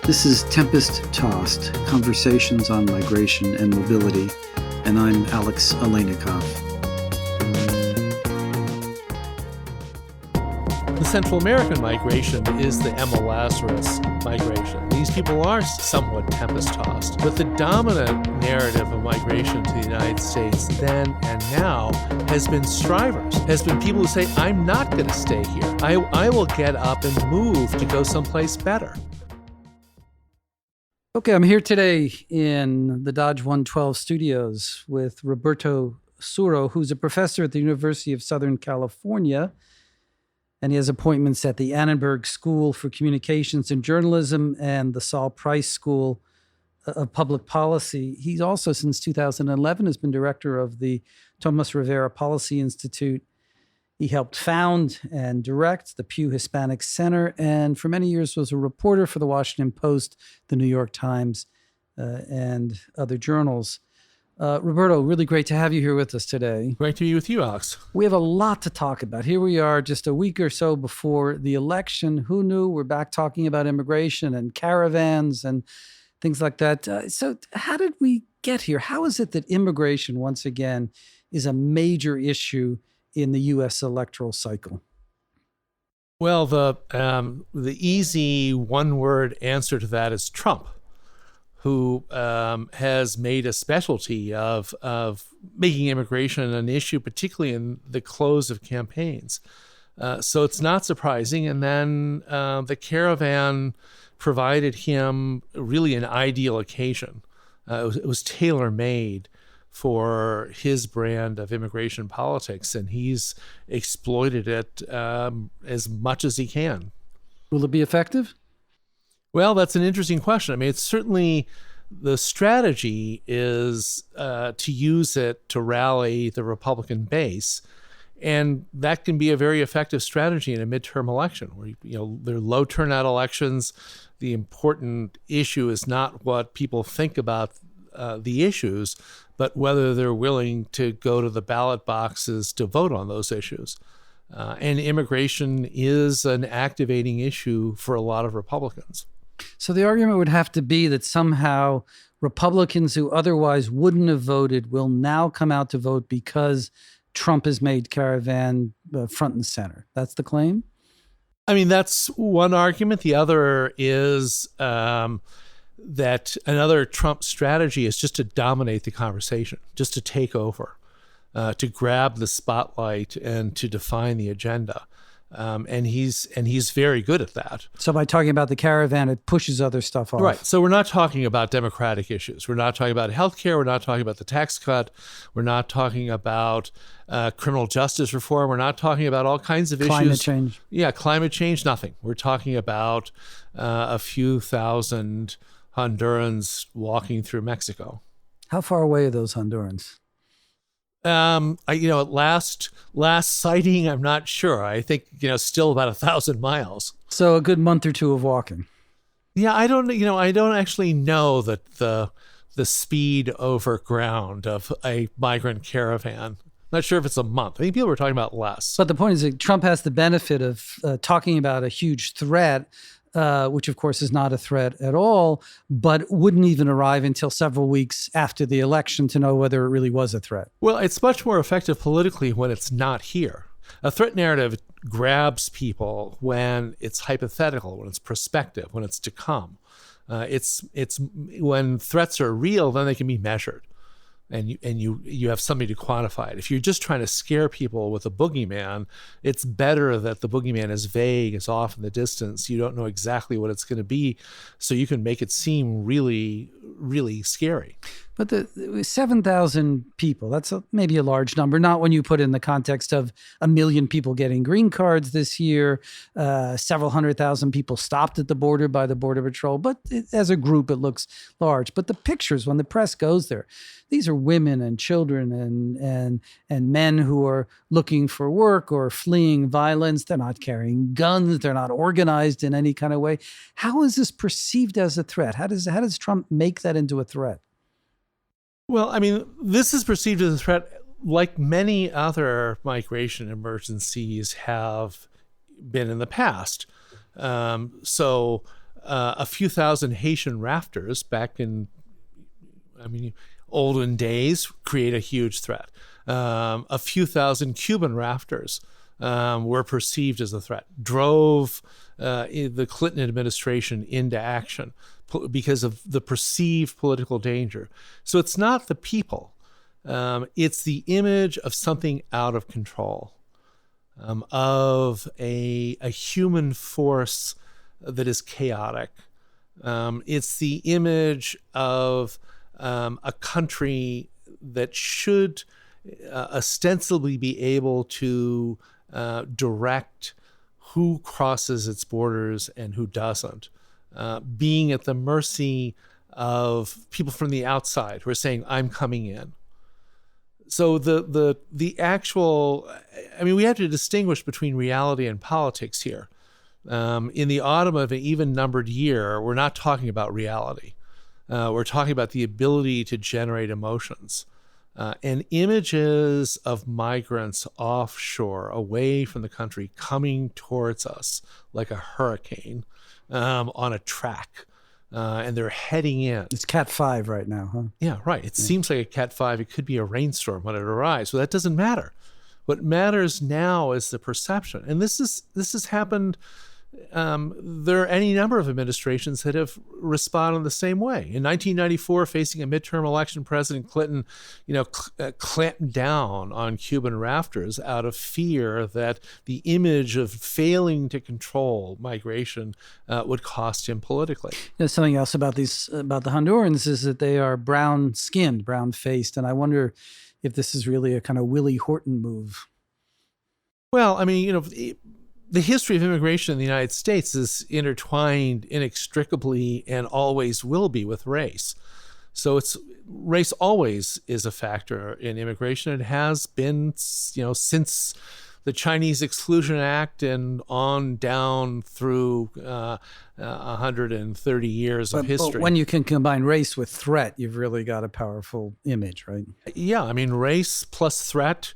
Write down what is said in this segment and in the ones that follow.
This is Tempest Tossed, Conversations on Migration and Mobility, and I'm Alex Aleynikov. The Central American migration is the Emma Lazarus migration. These people are somewhat tempest-tossed, but the dominant narrative of migration to the United States then and now has been strivers, has been people who say, I'm not going to stay here. I will get up and move to go someplace better. Okay, I'm here today in the Dodge 112 studios with Roberto Suro, who's a professor at the University of Southern California, and he has appointments at the Annenberg School for Communications and Journalism and the Saul Price School of Public Policy. He's also, since 2011, has been director of the Tomas Rivera Policy Institute. He helped found and direct the Pew Hispanic Center, and for many years was a reporter for the Washington Post, the New York Times, and other journals. Roberto, really great to have you here with us today. Great to be with you, Alex. We have a lot to talk about. Here we are just a week or so before the election. Who knew? We're back talking about immigration and caravans and things like that. So how did we get here? How is it that immigration, once again, is a major issue in the U.S. electoral cycle? Well, the easy one-word answer to that is Trump, who has made a specialty of making immigration an issue, particularly in the close of campaigns. So it's not surprising. And then the caravan provided him really an ideal occasion. It was tailor-made for his brand of immigration politics, and he's exploited it as much as he can. Will it be effective? Well, that's an interesting question. I mean, it's certainly the strategy is to use it to rally the Republican base, and that can be a very effective strategy in a midterm election where, there are low turnout elections. The important issue is not what people think about the issues, but whether they're willing to go to the ballot boxes to vote on those issues. And immigration is an activating issue for a lot of Republicans. So the argument would have to be that somehow Republicans who otherwise wouldn't have voted will now come out to vote because Trump has made caravan front and center. That's the claim? I mean, that's one argument. The other is that another Trump strategy is just to dominate the conversation, just to take over, to grab the spotlight and to define the agenda. And he's very good at that. So by talking about the caravan, it pushes other stuff off. Right. So we're not talking about democratic issues. We're not talking about healthcare. We're not talking about the tax cut. We're not talking about criminal justice reform. We're not talking about all kinds of issues. Climate change. Yeah, climate change, nothing. We're talking about a few thousand Hondurans walking through Mexico. How far away are those Hondurans? At last sighting, I'm not sure. I think, still about 1,000 miles. So a good month or two of walking. Yeah, I don't actually know that the speed over ground of a migrant caravan. Not sure if it's a month. I think people were talking about less. But the point is that Trump has the benefit of talking about a huge threat, which of course is not a threat at all, but wouldn't even arrive until several weeks after the election to know whether it really was a threat. Well, it's much more effective politically when it's not here. A threat narrative grabs people when it's hypothetical, when it's prospective, when it's to come. It's when threats are real, then they can be measured. And you have something to quantify it. If you're just trying to scare people with a boogeyman, it's better that the boogeyman is vague, is off in the distance. You don't know exactly what it's going to be, so you can make it seem really, really scary. But the 7,000 people, that's maybe a large number, not when you put in the context of 1 million people getting green cards this year, several 100,000 people stopped at the border by the Border Patrol. But as a group, it looks large. But the pictures, when the press goes there, these are women and children and men who are looking for work or fleeing violence. They're not carrying guns. They're not organized in any kind of way. How is this perceived as a threat? How does Trump make that into a threat? Well, I mean, this is perceived as a threat like many other migration emergencies have been in the past. So a few thousand Haitian rafters back in, olden days create a huge threat. A few thousand Cuban rafters were perceived as a threat, drove the Clinton administration into action because of the perceived political danger. So it's not the people. It's the image of something out of control, of a human force that is chaotic. It's the image of a country that should ostensibly be able to direct who crosses its borders and who doesn't, being at the mercy of people from the outside who are saying, I'm coming in. So the actual, we have to distinguish between reality and politics here. In the autumn of an even-numbered year, we're not talking about reality. We're talking about the ability to generate emotions. And images of migrants offshore, away from the country, coming towards us like a hurricane on a track. And they're heading in. It's Cat 5 right now, huh? Yeah, right. It seems like a Cat 5. It could be a rainstorm when it arrives. Well, that doesn't matter. What matters now is the perception. And this has happened. There are any number of administrations that have responded the same way. In 1994, facing a midterm election, President Clinton, clamped down on Cuban rafters out of fear that the image of failing to control migration would cost him politically. Something else about the Hondurans is that they are brown-skinned, brown-faced, and I wonder if this is really a kind of Willie Horton move. Well, the history of immigration in the United States is intertwined inextricably and always will be with race. So race always is a factor in immigration. It has been, since the Chinese Exclusion Act and on down through 130 years of history. But when you can combine race with threat, you've really got a powerful image, right? Yeah, race plus threat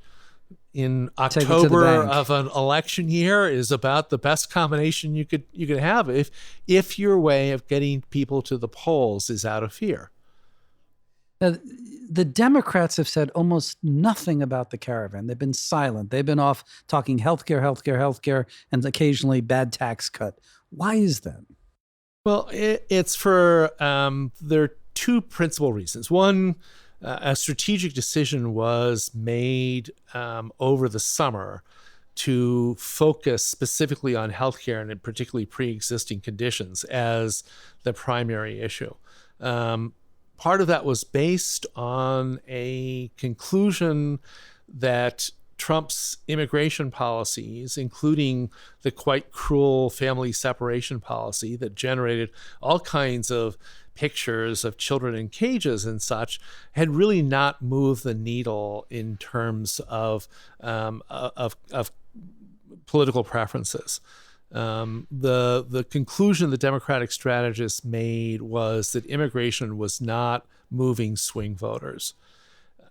in October of an election year is about the best combination you could have if your way of getting people to the polls is out of fear. Now, the Democrats have said almost nothing about the caravan. They've been silent. They've been off talking healthcare, and occasionally bad tax cut. Why is that? Well, it's for there are two principal reasons. One, a strategic decision was made over the summer to focus specifically on healthcare and particularly pre-existing conditions as the primary issue. Part of that was based on a conclusion that Trump's immigration policies, including the quite cruel family separation policy that generated all kinds of pictures of children in cages and such, had really not moved the needle in terms of political preferences. The conclusion the Democratic strategists made was that immigration was not moving swing voters.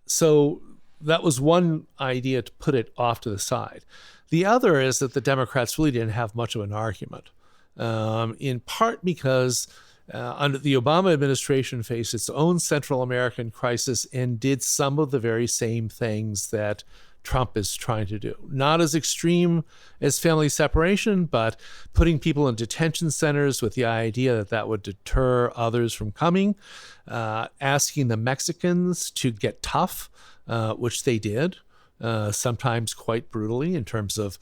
So that was one idea, to put it off to the side. The other is that the Democrats really didn't have much of an argument, in part because under the Obama administration faced its own Central American crisis and did some of the very same things that Trump is trying to do. Not as extreme as family separation, but putting people in detention centers with the idea that that would deter others from coming, asking the Mexicans to get tough, which they did, sometimes quite brutally in terms of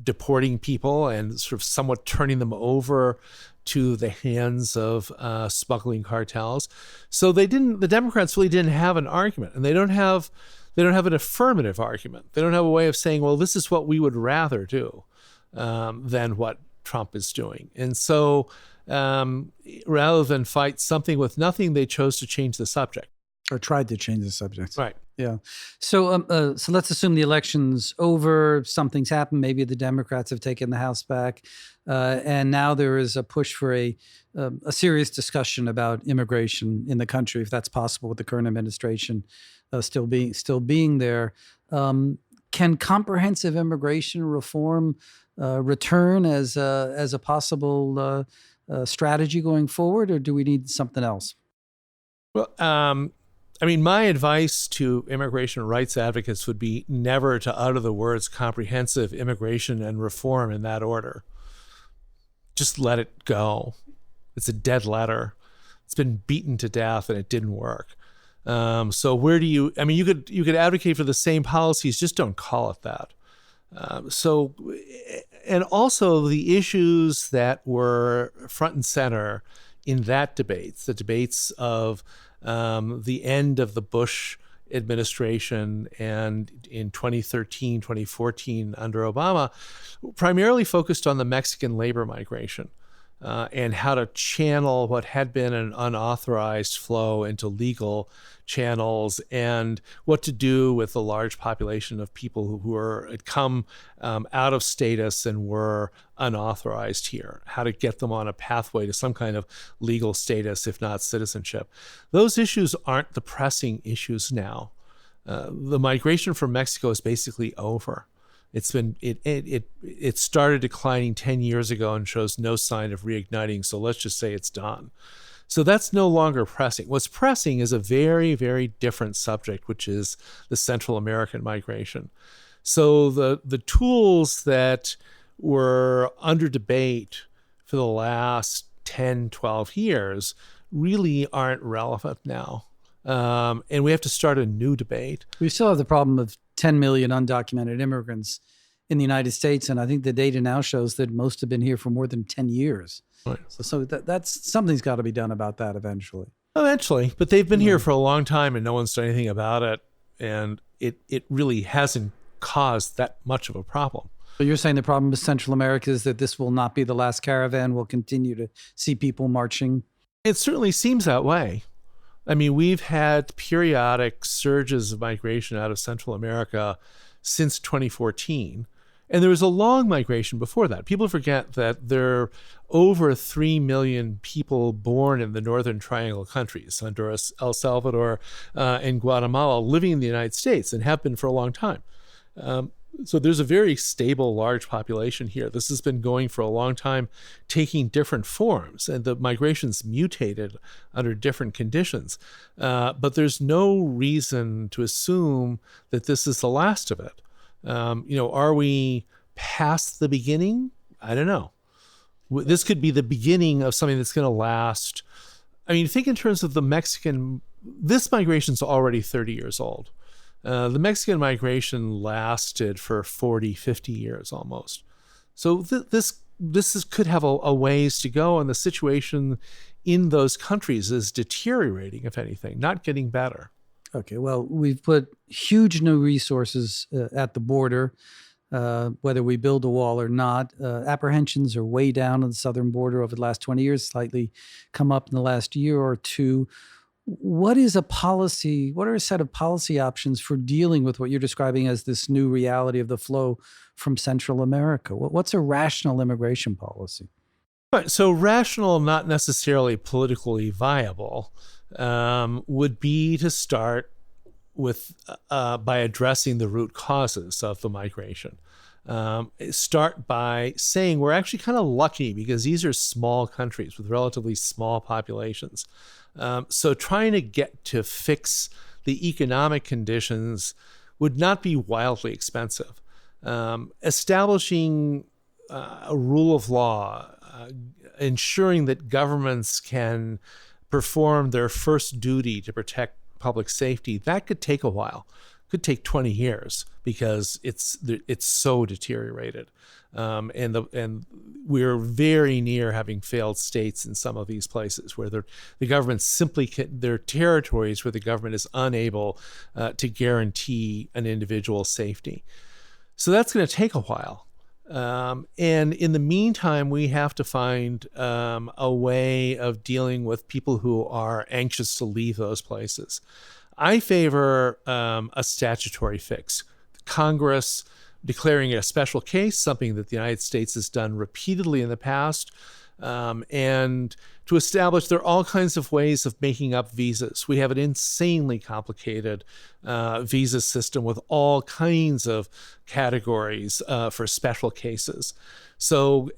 deporting people and sort of somewhat turning them over to the hands of smuggling cartels. So the Democrats really didn't have an argument, and they don't have an affirmative argument. They don't have a way of saying, well, this is what we would rather do than what Trump is doing. And so rather than fight something with nothing, they chose to change the subject. Or tried to change the subject. Right. Yeah. So so let's assume the election's over, something's happened. Maybe the Democrats have taken the House back. And now there is a push for a serious discussion about immigration in the country, if that's possible with the current administration still being there. Can comprehensive immigration reform return as a possible strategy going forward, or do we need something else? Well, I mean, my advice to immigration rights advocates would be never to utter the words comprehensive immigration and reform in that order. Just let it go. It's a dead letter. It's been beaten to death and it didn't work. So where do you, I mean, you could advocate for the same policies, just don't call it that. And also the issues that were front and center in that debate, the debates of the end of the Bush administration and in 2013, 2014 under Obama, primarily focused on the Mexican labor migration and how to channel what had been an unauthorized flow into legal channels, and what to do with the large population of people who had come out of status and were unauthorized here, how to get them on a pathway to some kind of legal status, if not citizenship. Those issues aren't the pressing issues now. The migration from Mexico is basically over. It started declining 10 years ago and shows no sign of reigniting. So let's just say it's done. So that's no longer pressing. What's pressing is a very, very different subject, which is the Central American migration. So the tools that were under debate for the last 10, 12 years really aren't relevant now. And we have to start a new debate. We still have the problem of 10 million undocumented immigrants in the United States. And I think the data now shows that most have been here for more than 10 years. Right. So that's something's got to be done about that eventually. Eventually, but they've been here for a long time and no one's done anything about it. And it really hasn't caused that much of a problem. So you're saying the problem with Central America is that this will not be the last caravan. We'll continue to see people marching. It certainly seems that way. I mean, we've had periodic surges of migration out of Central America since 2014. And there was a long migration before that. People forget that there are over 3 million people born in the Northern Triangle countries, Honduras, El Salvador, and Guatemala, living in the United States and have been for a long time. So there's a very stable, large population here. This has been going for a long time, taking different forms, and the migration's mutated under different conditions. But there's no reason to assume that this is the last of it. Are we past the beginning? I don't know. This could be the beginning of something that's going to last. I mean, think in terms of this migration's already 30 years old. The Mexican migration lasted for 40, 50 years almost. So this could have a ways to go, and the situation in those countries is deteriorating, if anything, not getting better. Okay, well, we've put huge new resources at the border, whether we build a wall or not. Apprehensions are way down on the southern border over the last 20 years, slightly come up in the last year or two. What are a set of policy options for dealing with what you're describing as this new reality of the flow from Central America? What's a rational immigration policy? Right, so rational, not necessarily politically viable, would be to start with by addressing the root causes of the migration. Start by saying we're actually kind of lucky because these are small countries with relatively small populations. So trying to get to fix the economic conditions would not be wildly expensive. Establishing a rule of law, ensuring that governments can perform their first duty to protect public safety, that could take a while. Could take 20 years because it's so deteriorated, and we're very near having failed states in some of these places where the government simply there are territories where the government is unable to guarantee an individual's safety. So that's going to take a while. And in the meantime, we have to find a way of dealing with people who are anxious to leave those places. I favor a statutory fix. Congress declaring it a special case, something that the United States has done repeatedly in the past, and to establish there are all kinds of ways of making up visas. We have an insanely complicated visa system with all kinds of categories for special cases. So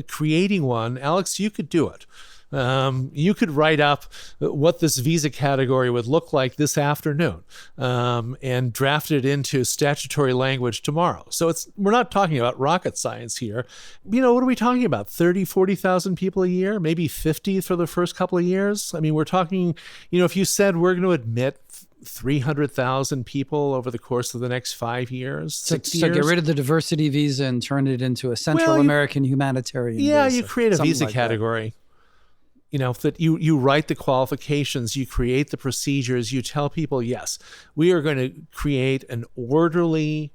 creating one, Alex, you could do it. You could write up what this visa category would look like this afternoon and draft it into statutory language tomorrow. So we're not talking about rocket science here. What are we talking about? 30, 40,000 people a year, maybe 50 for the first couple of years? I mean, we're talking, if you said we're going to admit 300,000 people over the course of the next 5 years, 6 years. So get rid of the diversity visa and turn it into a Central American humanitarian visa. You create a visa like category. That you write the qualifications, you create the procedures, you tell people, yes, we are going to create an orderly,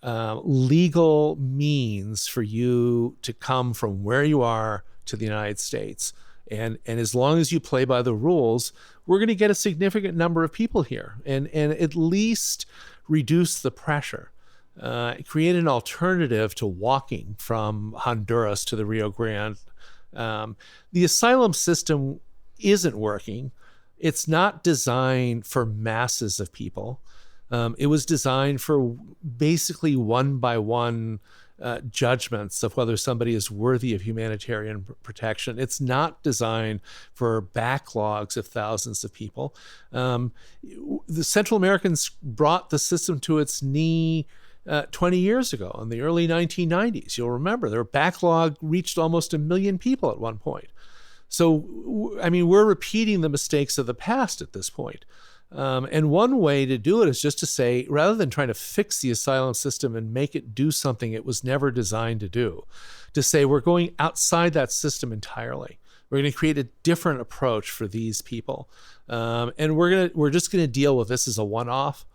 legal means for you to come from where you are to the United States. And as long as you play by the rules, we're going to get a significant number of people here and at least reduce the pressure. Create an alternative to walking from Honduras to the Rio Grande. The asylum system isn't working. It's not designed for masses of people. It was designed for basically one-by-one judgments of whether somebody is worthy of humanitarian protection. It's not designed for backlogs of thousands of people. The Central Americans brought the system to its knee 20 years ago in the early 1990s. You'll remember their backlog reached almost 1 million people at one point. So, I mean, we're repeating the mistakes of the past at this point. And one way to do it is just to say, rather than trying to fix the asylum system and make it do something it was never designed to do, to say we're going outside that system entirely. We're going to create a different approach for these people. And we're just going to deal with this as a one-off.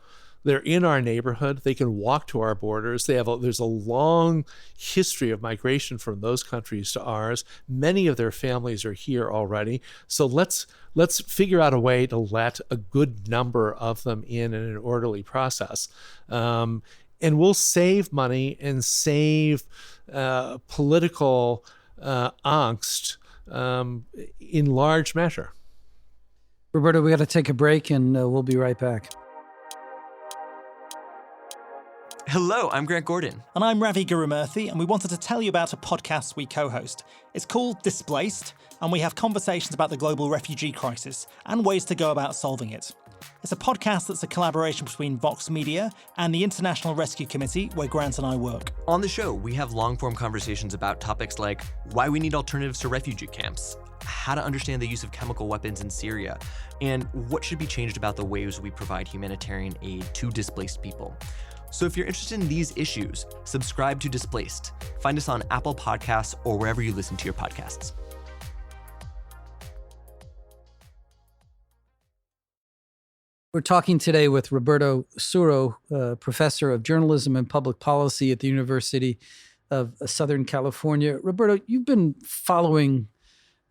They're in our neighborhood. They can walk to our borders. There's a long history of migration from those countries to ours. Many of their families are here already. So let's figure out a way to let a good number of them in an orderly process. And we'll save money and save political angst in large measure. Roberto, we got to take a break and we'll be right back. Hello, I'm Grant Gordon. And I'm Ravi Gurumurthy, and we wanted to tell you about a podcast we co-host. It's called Displaced, and we have conversations about the global refugee crisis and ways to go about solving it. It's a podcast that's a collaboration between Vox Media and the International Rescue Committee, where Grant and I work. On the show, we have long-form conversations about topics like why we need alternatives to refugee camps, how to understand the use of chemical weapons in Syria, and what should be changed about the ways we provide humanitarian aid to displaced people. So if you're interested in these issues, subscribe to Displaced. Find us on Apple Podcasts or wherever you listen to your podcasts. We're talking today with Roberto Suro, professor of journalism and public policy at the University of Southern California. Roberto, you've been following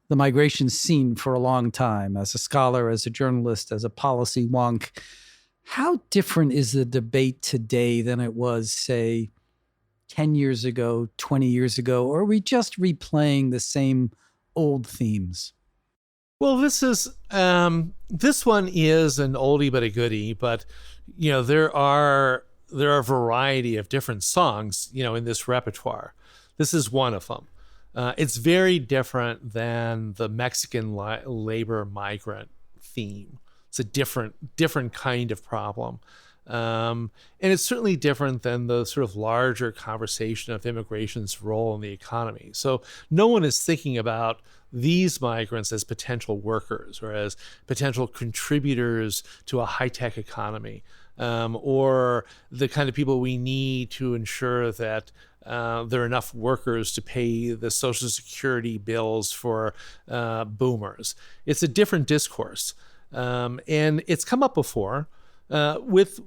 the migration scene for a long time as a scholar, as a journalist, as a policy wonk. How different is the debate today than it was, say, 10 years ago, 20 years ago? Or are we just replaying the same old themes? Well, this one is an oldie but a goodie, but there are a variety of different songs, in this repertoire. This is one of them. It's very different than the Mexican labor migrant theme. It's a different kind of problem. And it's certainly different than the sort of larger conversation of immigration's role in the economy. So no one is thinking about these migrants as potential workers or as potential contributors to a high-tech economy, or the kind of people we need to ensure that there are enough workers to pay the Social Security bills for boomers. It's a different discourse. And it's come up before with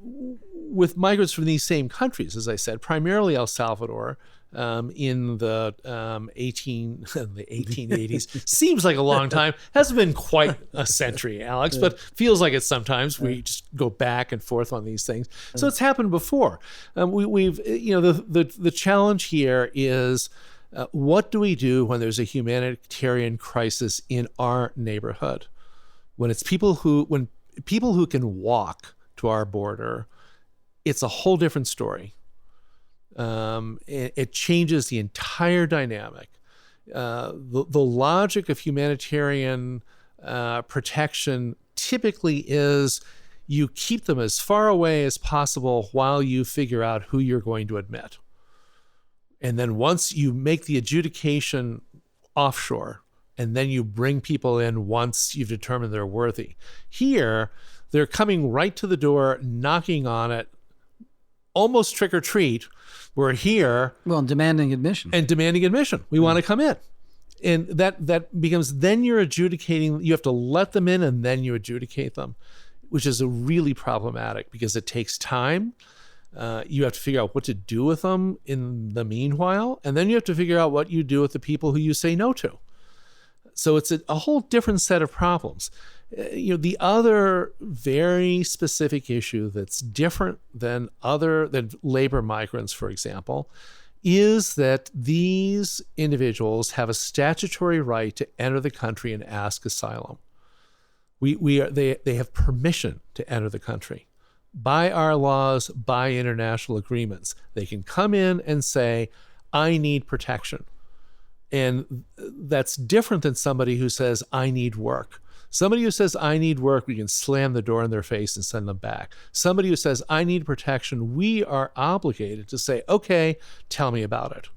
migrants from these same countries, as I said, primarily El Salvador in the 1880s. Seems like a long time. Hasn't been quite a century, Alex, but feels like it sometimes. We just go back and forth on these things. So it's happened before. We've the challenge here is What do we do when there's a humanitarian crisis in our neighborhood? When people who can walk to our border, it's a whole different story. It changes the entire dynamic. The logic of humanitarian protection typically is you keep them as far away as possible while you figure out who you're going to admit. And then once you make the adjudication offshore, and then you bring people in once you've determined they're worthy. Here, they're coming right to the door, knocking on it, almost trick or treat. We're here. Well, demanding admission. We want to come in. And that becomes, then you're adjudicating, you have to let them in and then you adjudicate them, which is really problematic because it takes time. You have to figure out what to do with them in the meanwhile. And then you have to figure out what you do with the people who you say no to. So it's a whole different set of problems. The other very specific issue that's different than labor migrants, for example, is that these individuals have a statutory right to enter the country and ask asylum. They have permission to enter the country by our laws, by international agreements. They can come in and say, I need protection. And that's different than somebody who says, I need work. Somebody who says, I need work, we can slam the door in their face and send them back. Somebody who says, I need protection, we are obligated to say, okay, tell me about it.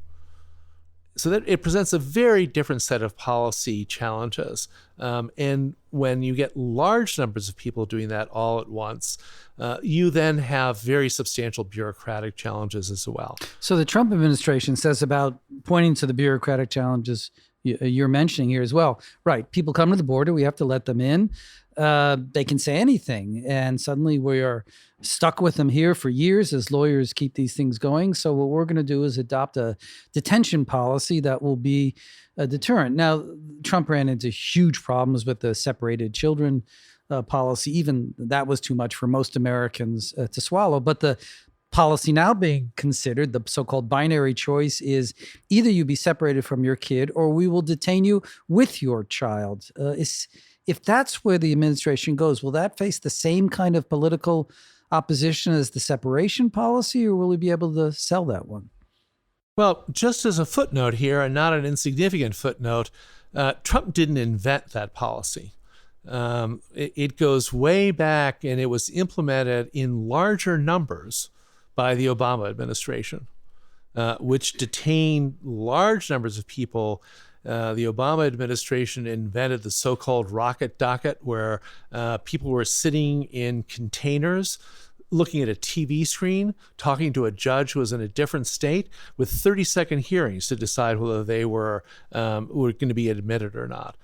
So that it presents a very different set of policy challenges. And when you get large numbers of people doing that all at once, you then have very substantial bureaucratic challenges as well. So the Trump administration says about pointing to the bureaucratic challenges you're mentioning here as well. Right. People come to the border. We have to let them in. They can say anything. And suddenly we are stuck with them here for years as lawyers keep these things going. So what we're going to do is adopt a detention policy that will be a deterrent. Now, Trump ran into huge problems with the separated children policy. Even that was too much for most Americans to swallow. But the policy now being considered, the so-called binary choice, is either you be separated from your kid or we will detain you with your child. If that's where the administration goes, will that face the same kind of political opposition as the separation policy, or will we be able to sell that one? Well, just as a footnote here, and not an insignificant footnote, Trump didn't invent that policy. It goes way back, and it was implemented in larger numbers by the Obama administration, which detained large numbers of people. The Obama administration invented the so-called rocket docket, where people were sitting in containers, looking at a TV screen, talking to a judge who was in a different state, with 30-second hearings to decide whether they were going to be admitted or not.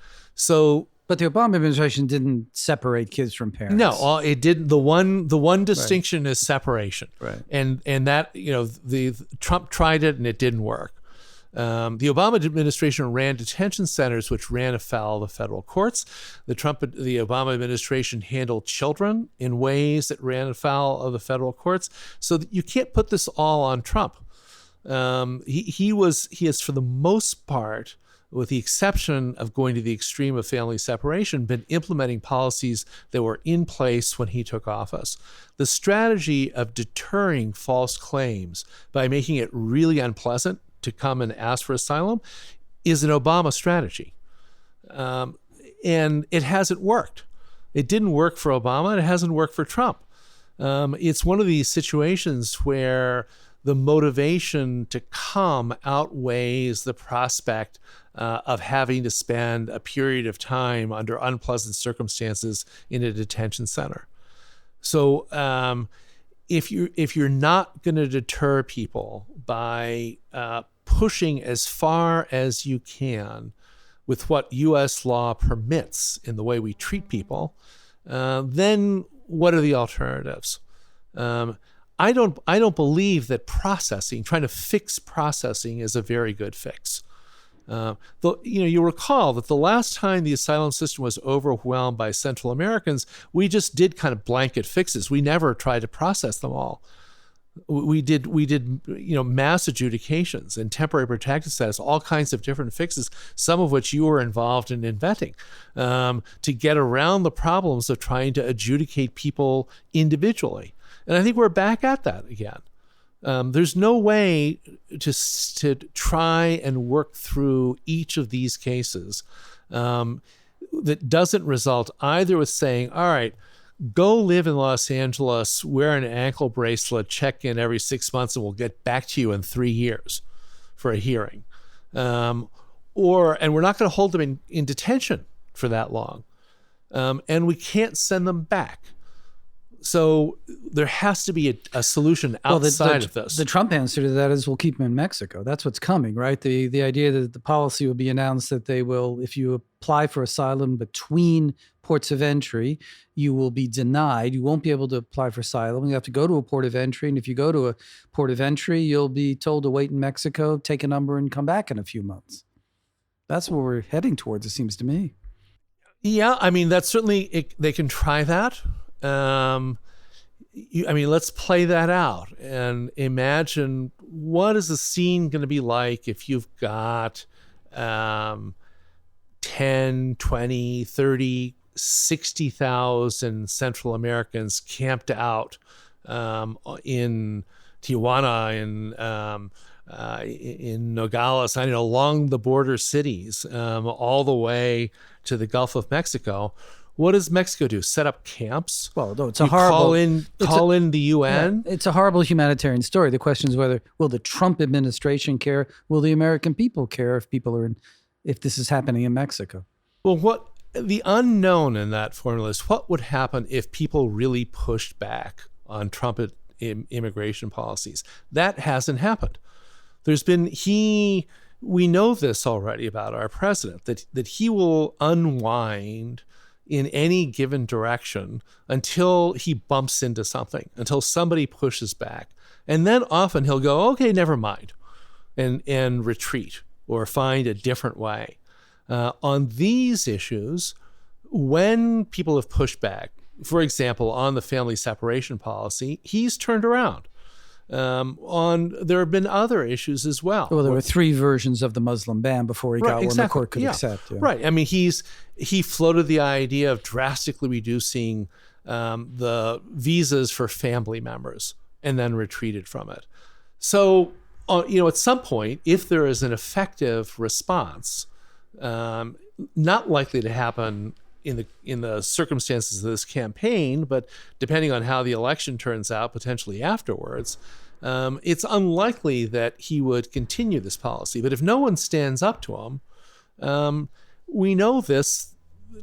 But the Obama administration didn't separate kids from parents. No, it didn't. The one distinction is separation, right? And that the Trump tried it and it didn't work. The Obama administration ran detention centers, which ran afoul of the federal courts. The Obama administration handled children in ways that ran afoul of the federal courts. So that you can't put this all on Trump. He has, for the most part, with the exception of going to the extreme of family separation, been implementing policies that were in place when he took office. The strategy of deterring false claims by making it really unpleasant to come and ask for asylum is an Obama strategy. And it hasn't worked. It didn't work for Obama, and it hasn't worked for Trump. It's one of these situations where the motivation to come outweighs the prospect of having to spend a period of time under unpleasant circumstances in a detention center. So if you're not going to deter people by pushing as far as you can with what U.S. law permits in the way we treat people, then what are the alternatives? I don't believe that trying to fix processing is a very good fix. You recall that the last time the asylum system was overwhelmed by Central Americans, we just did kind of blanket fixes. We never tried to process them all. We did mass adjudications and temporary protected status, all kinds of different fixes, some of which you were involved in inventing, to get around the problems of trying to adjudicate people individually. And I think we're back at that again. There's no way to try and work through each of these cases that doesn't result either with saying, all right, go live in Los Angeles, wear an ankle bracelet, check in every 6 months, and we'll get back to you in 3 years for a hearing. And we're not going to hold them in detention for that long. And we can't send them back. So there has to be a solution outside of this. The Trump answer to that is we'll keep them in Mexico. That's what's coming, right? The idea that the policy will be announced that they will, if you apply for asylum between ports of entry, you will be denied. You won't be able to apply for asylum. You have to go to a port of entry. And if you go to a port of entry, you'll be told to wait in Mexico, take a number, and come back in a few months. That's where we're heading towards, it seems to me. Yeah, I mean, that's certainly, they can try that. Let's play that out and imagine what is the scene going to be like if you've got 10, 20, 30, 60,000 Central Americans camped out in Tijuana, in Nogales, along the border cities, all the way to the Gulf of Mexico. What does Mexico do? Set up camps? Well, no, it's a horrible... Call in the UN? Yeah, it's a horrible humanitarian story. The question is will the Trump administration care? Will the American people care if this is happening in Mexico? Well, the unknown in that formula is what would happen if people really pushed back on Trump immigration policies. That hasn't happened. We know this already about our president, that he will unwind in any given direction until he bumps into something, until somebody pushes back. And then often he'll go, okay, never mind, and retreat or find a different way. On these issues, when people have pushed back, for example, on the family separation policy, he's turned around. There have been other issues as well. Well, there were 3 versions of the Muslim ban before he got one the court could accept. Yeah. Right. I mean, he floated the idea of drastically reducing the visas for family members and then retreated from it. So, at some point, if there is an effective response, not likely to happen in the circumstances of this campaign, but depending on how the election turns out, potentially afterwards, it's unlikely that he would continue this policy. But if no one stands up to him, we know this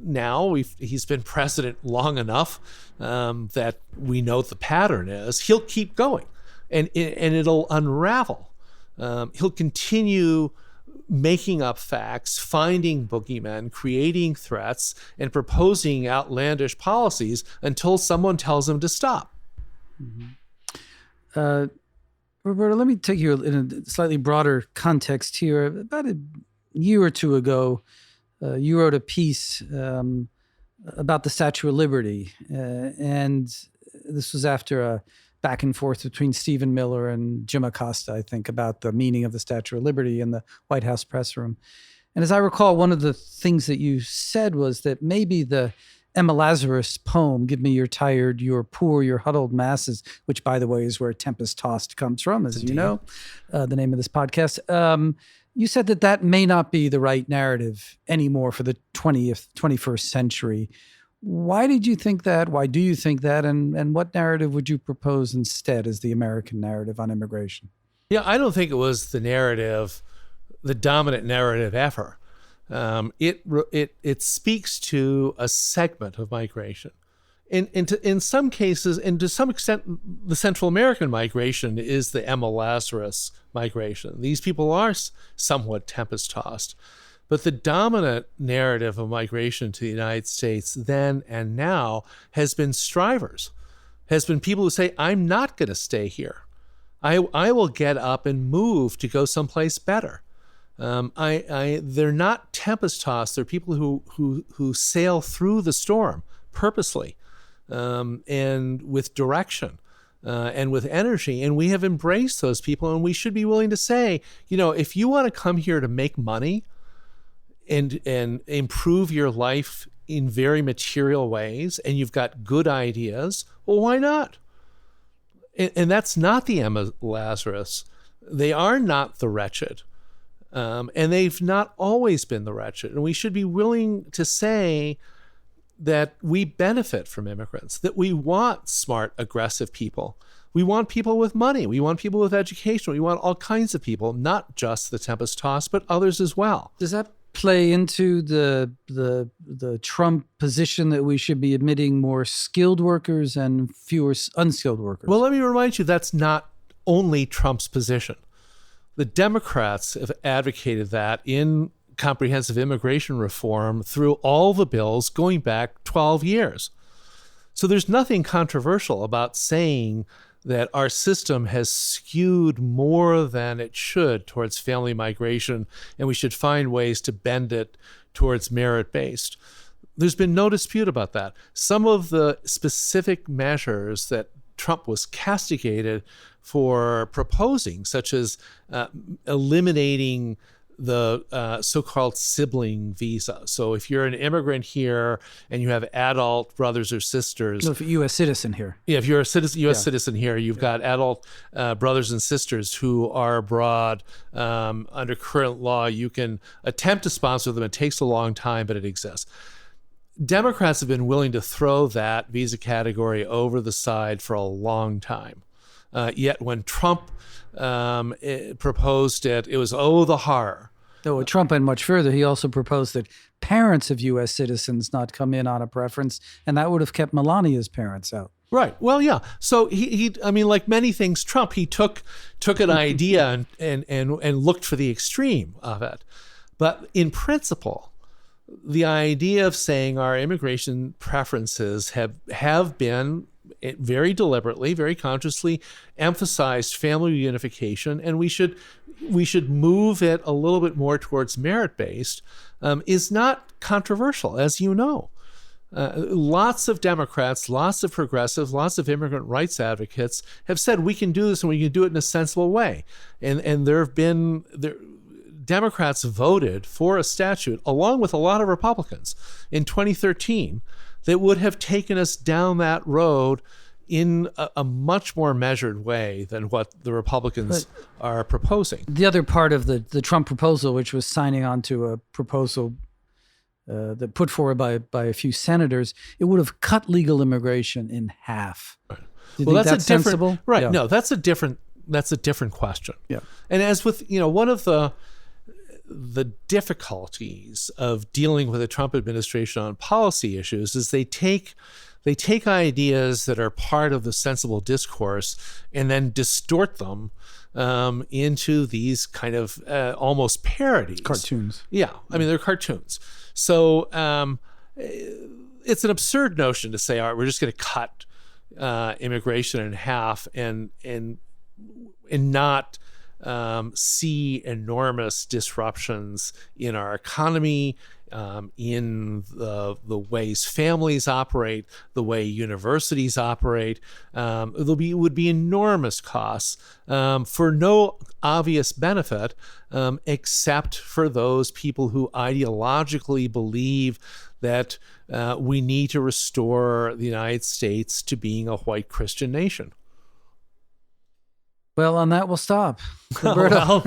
now. He's been president long enough that we know the pattern is he'll keep going, and it'll unravel. He'll continue making up facts, finding boogeymen, creating threats, and proposing outlandish policies until someone tells him to stop. Mm-hmm. Roberto, let me take you in a slightly broader context here. About a year or two ago, you wrote a piece about the Statue of Liberty, and this was after a back and forth between Stephen Miller and Jim Acosta, I think, about the meaning of the Statue of Liberty in the White House press room. And as I recall, one of the things that you said was that maybe the Emma Lazarus poem, "Give me your tired, your poor, your huddled masses," which, by the way, is where Tempest Tossed comes from, as you know, the name of this podcast. You said that may not be the right narrative anymore for the 21st century. Why did you think that? Why do you think that? And what narrative would you propose instead as the American narrative on immigration? Yeah, I don't think it was the dominant narrative ever. It speaks to a segment of migration. In some cases, and to some extent, the Central American migration is the Emma Lazarus migration. These people are somewhat tempest-tossed. But the dominant narrative of migration to the United States then and now has been strivers, has been people who say, I'm not going to stay here. I will get up and move to go someplace better. They're not tempest-tossed. They're people who sail through the storm purposely and with direction. and with energy. And we have embraced those people. And we should be willing to say, if you want to come here to make money and improve your life in very material ways, and you've got good ideas, well, why not? And that's not the Emma Lazarus. They are not the wretched. And they've not always been the wretched. And we should be willing to say that we benefit from immigrants, that we want smart, aggressive people. We want people with money. We want people with education. We want all kinds of people, not just the Tempest Tossed, but others as well. Does that play into the Trump position that we should be admitting more skilled workers and fewer unskilled workers? Well, let me remind you, that's not only Trump's position. The Democrats have advocated that in comprehensive immigration reform through all the bills going back 12 years. So there's nothing controversial about saying that our system has skewed more than it should towards family migration, and we should find ways to bend it towards merit-based. There's been no dispute about that. Some of the specific measures that Trump was castigated for proposing, such as eliminating the so-called sibling visa. So if you're an immigrant here and you have adult brothers or sisters. No, if you're a U.S. citizen here. Yeah, if you're a U.S. citizen here, you've got adult brothers and sisters who are abroad. Under current law, you can attempt to sponsor them. It takes a long time, but it exists. Democrats have been willing to throw that visa category over the side for a long time. Yet when Trump proposed it, it was, the horror. Though Trump went much further, he also proposed that parents of U.S. citizens not come in on a preference, and that would have kept Melania's parents out. Right. Well, yeah. So he like many things, Trump, he took an idea and looked for the extreme of it. But in principle, the idea of saying our immigration preferences have been very deliberately, very consciously emphasized family reunification, and we should move it a little bit more towards merit-based, is not controversial, as you know. Lots of Democrats, lots of progressives, lots of immigrant rights advocates have said we can do this and we can do it in a sensible way. And Democrats voted for a statute, along with a lot of Republicans, in 2013 that would have taken us down that road in a much more measured way than what the Republicans are proposing. The other part of the Trump proposal, which was signing on to a proposal that put forward by a few senators, it would have cut legal immigration in half. Right. Do you think that's sensible? Right. Yeah. No, that's a different question. Yeah. And as with, one of the difficulties of dealing with the Trump administration on policy issues is they take ideas that are part of the sensible discourse and then distort them into these kind of almost parodies. Cartoons. Yeah. I mean, they're cartoons. So it's an absurd notion to say, all right, we're just going to cut immigration in half and not see enormous disruptions in our economy, in the ways families operate, the way universities operate. Would be enormous costs for no obvious benefit, except for those people who ideologically believe that we need to restore the United States to being a white Christian nation. Well, on that, we'll stop. Roberto.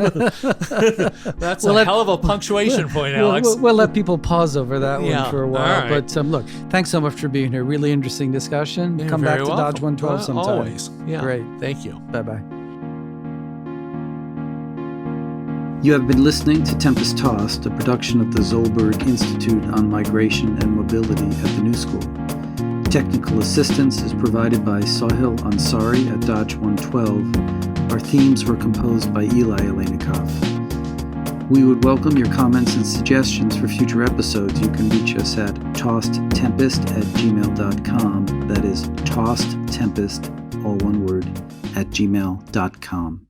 That's a hell of a punctuation point, Alex. We'll let people pause over that one for a while. All right. But look, thanks so much for being here. Really interesting discussion. You're Come back to welcome. Dodge 112 sometime. Always. Yeah. Great. Thank you. Bye-bye. You have been listening to Tempest Tossed, a production of the Zolberg Institute on Migration and Mobility at the New School. Technical assistance is provided by Sahil Ansari at Dodge 112. Our themes were composed by Eli Aleinikoff. We would welcome your comments and suggestions for future episodes. You can reach us at tossedtempest@gmail.com. That is tossedtempest, all one word, @gmail.com.